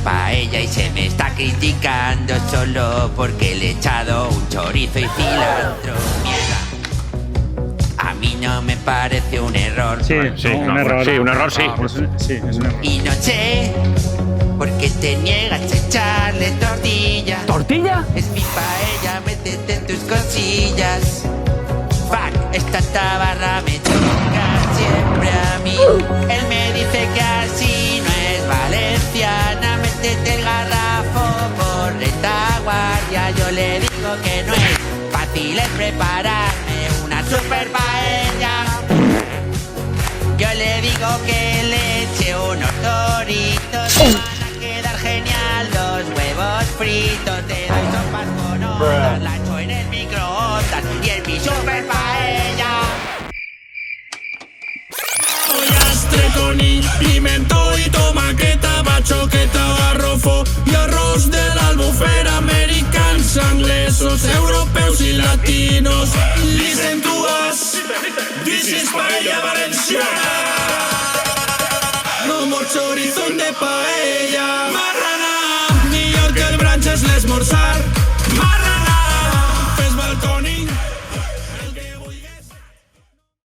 paella y se me está criticando solo porque le he echado un chorizo y cilantro. Mierda. A mí no me parece un error. Sí, un error. Sí, un error, sí. Sí, es un error. Y no sé por qué te niegas a echarle tortilla. ¿Tortilla? Es mi paella, métete en tus cosillas. Fuck, esta tabarra me choca siempre a mí. Él me dice que así no es valenciana. Métete el garrafo por retaguardia. Yo le digo que no es fácil es prepararme una super paella. Yo le digo que le eche unos doritos. Me van a quedar genial los huevos fritos. Te doy sopas con ondas, la echo en el microondas y en mi super paella. Pollastre con pimiento y tomaqueta, bachoqueta, garrofo y arroz de la Albufera. Americans, anglesos, europeos y latinos. Listen to us, this is paella valenciana. No more chorizo de paella. Marrana, New York el brunch es l'esmorzar.